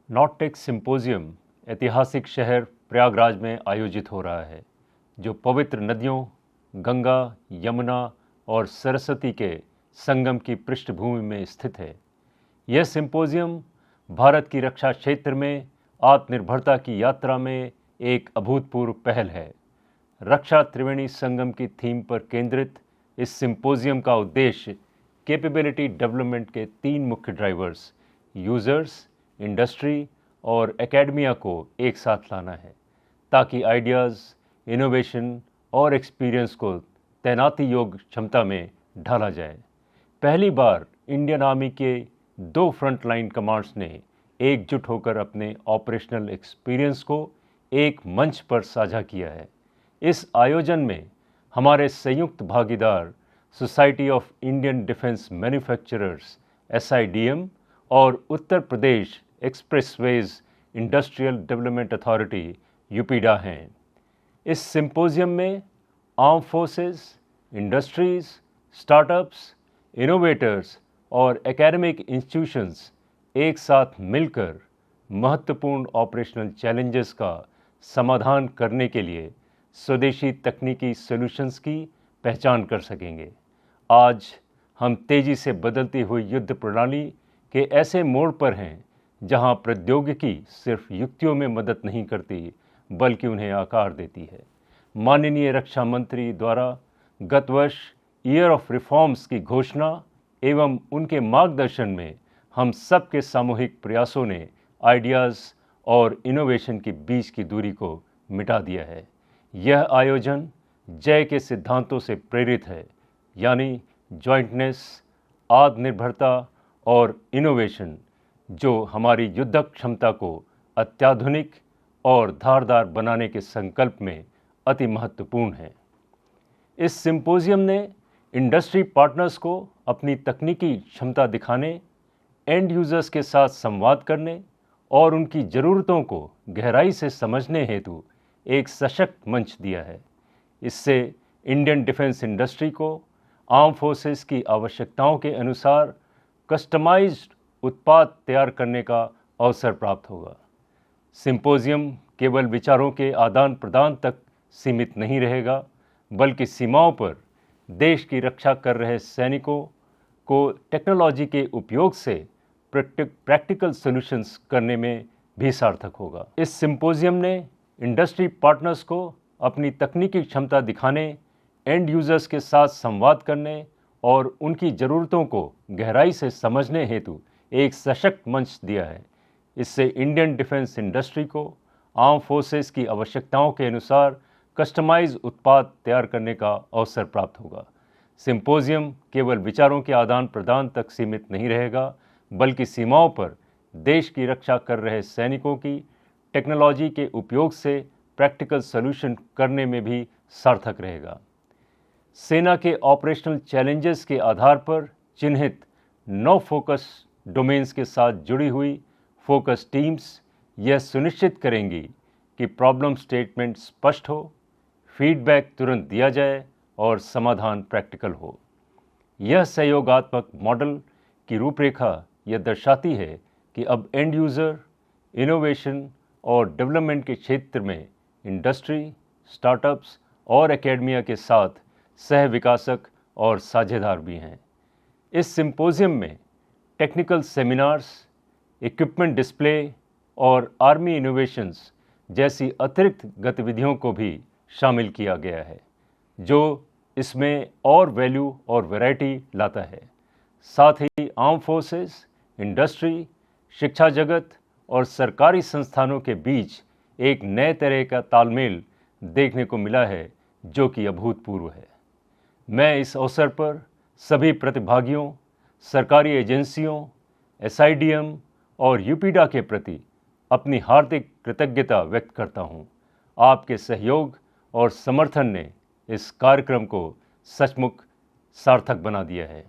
नॉर्टेक symposium ऐतिहासिक शहर प्रयागराज में आयोजित हो रहा है, जो पवित्र नदियों गंगा, यमुना और सरस्वती के संगम की पृष्ठभूमि में स्थित है। यह सिंपोजियम भारत की रक्षा क्षेत्र में आत्मनिर्भरता की यात्रा में एक अभूतपूर्व पहल है। रक्षा त्रिवेणी संगम की थीम पर केंद्रित इस सिंपोजियम का उद्देश्य कैपेबिलिटी डेवलपमेंट के 3 मुख्य ड्राइवर्स यूजर्स, इंडस्ट्री और एकेडमिया को एक साथ लाना है, ताकि आइडियाज़, इनोवेशन और एक्सपीरियंस को तैनाती योग्य क्षमता में ढाला जाए। पहली बार इंडियन आर्मी के 2 फ्रंटलाइन कमांड्स ने एकजुट होकर अपने ऑपरेशनल एक्सपीरियंस को एक मंच पर साझा किया है। इस आयोजन में हमारे संयुक्त भागीदार Society of Indian Defence Manufacturers (SIDM) और Uttar Pradesh expressways industrial development authority (UPIDA) हैं। इस सिंपोजियम में arm forces, industries, startups, innovators और एकेडमिक इंस्टीट्यूशंस एक साथ मिलकर महत्वपूर्ण ऑपरेशनल चैलेंजेस का समाधान करने के लिए स्वदेशी तकनीकी सॉल्यूशंस की पहचान कर सकेंगे। आज हम तेजी से बदलती हुई युद्ध प्रणाली के ऐसे मोड़ पर हैं जहां प्रौद्योगिकी सिर्फ युक्तियों में मदद नहीं करती, बल्कि उन्हें आकार देती है। माननीय रक्षा मंत्री द्वारा गत वर्ष ईयर ऑफ रिफॉर्म्स की घोषणा एवं उनके मार्गदर्शन में हम सबके सामूहिक प्रयासों ने आइडियाज़ और इनोवेशन के बीच की दूरी को मिटा दिया है। यह आयोजन जय के सिद्धांतों से प्रेरित है, यानी जॉइंटनेस, आत्मनिर्भरता और इनोवेशन, जो हमारी युद्धक क्षमता को अत्याधुनिक और धारदार बनाने के संकल्प में अति महत्वपूर्ण है। इस सिंपोजियम ने इंडस्ट्री पार्टनर्स को अपनी तकनीकी क्षमता दिखाने, एंड यूजर्स के साथ संवाद करने और उनकी ज़रूरतों को गहराई से समझने हेतु एक सशक्त मंच दिया है। इससे इंडियन डिफेंस इंडस्ट्री को आर्म फोर्सेस की आवश्यकताओं के अनुसार कस्टमाइज्ड उत्पाद तैयार करने का अवसर प्राप्त होगा। सिंपोजियम केवल विचारों के आदान प्रदान तक सीमित नहीं रहेगा, बल्कि सीमाओं पर देश की रक्षा कर रहे सैनिकों को टेक्नोलॉजी के उपयोग से प्रैक्टिकल सॉल्यूशंस करने में भी सार्थक होगा। इस सिंपोजियम ने इंडस्ट्री पार्टनर्स को अपनी तकनीकी क्षमता दिखाने, एंड यूजर्स के साथ संवाद करने और उनकी ज़रूरतों को गहराई से समझने हेतु एक सशक्त मंच दिया है। इससे इंडियन डिफेंस इंडस्ट्री को आर्म फोर्सेस की आवश्यकताओं के अनुसार कस्टमाइज उत्पाद तैयार करने का अवसर प्राप्त होगा। सिंपोजियम केवल विचारों के आदान प्रदान तक सीमित नहीं रहेगा, बल्कि सीमाओं पर देश की रक्षा कर रहे सैनिकों की टेक्नोलॉजी के उपयोग से प्रैक्टिकल सॉल्यूशन करने में भी सार्थक रहेगा। सेना के ऑपरेशनल चैलेंजेस के आधार पर चिन्हित 9 फोकस डोमेन्स के साथ जुड़ी हुई फोकस टीम्स यह सुनिश्चित करेंगी कि प्रॉब्लम स्टेटमेंट स्पष्ट हो, फीडबैक तुरंत दिया जाए और समाधान प्रैक्टिकल हो। यह सहयोगात्मक मॉडल की रूपरेखा यह दर्शाती है कि अब एंड यूज़र, इनोवेशन और डेवलपमेंट के क्षेत्र में इंडस्ट्री, स्टार्टअप्स और एकेडमिया के साथ सह विकासक और साझेदार भी हैं। इस सिंपोजियम में टेक्निकल सेमिनार्स, इक्विपमेंट डिस्प्ले और आर्मी इनोवेशंस जैसी अतिरिक्त गतिविधियों को भी शामिल किया गया है, जो इसमें और वैल्यू और वैरायटी लाता है। साथ ही आर्म फोर्सेस, इंडस्ट्री, शिक्षा जगत और सरकारी संस्थानों के बीच एक नए तरह का तालमेल देखने को मिला है, जो कि अभूतपूर्व है। मैं इस अवसर पर सभी प्रतिभागियों, सरकारी एजेंसियों, SIDM और UPIDA के प्रति अपनी हार्दिक कृतज्ञता व्यक्त करता हूँ। आपके सहयोग और समर्थन ने इस कार्यक्रम को सचमुच सार्थक बना दिया है।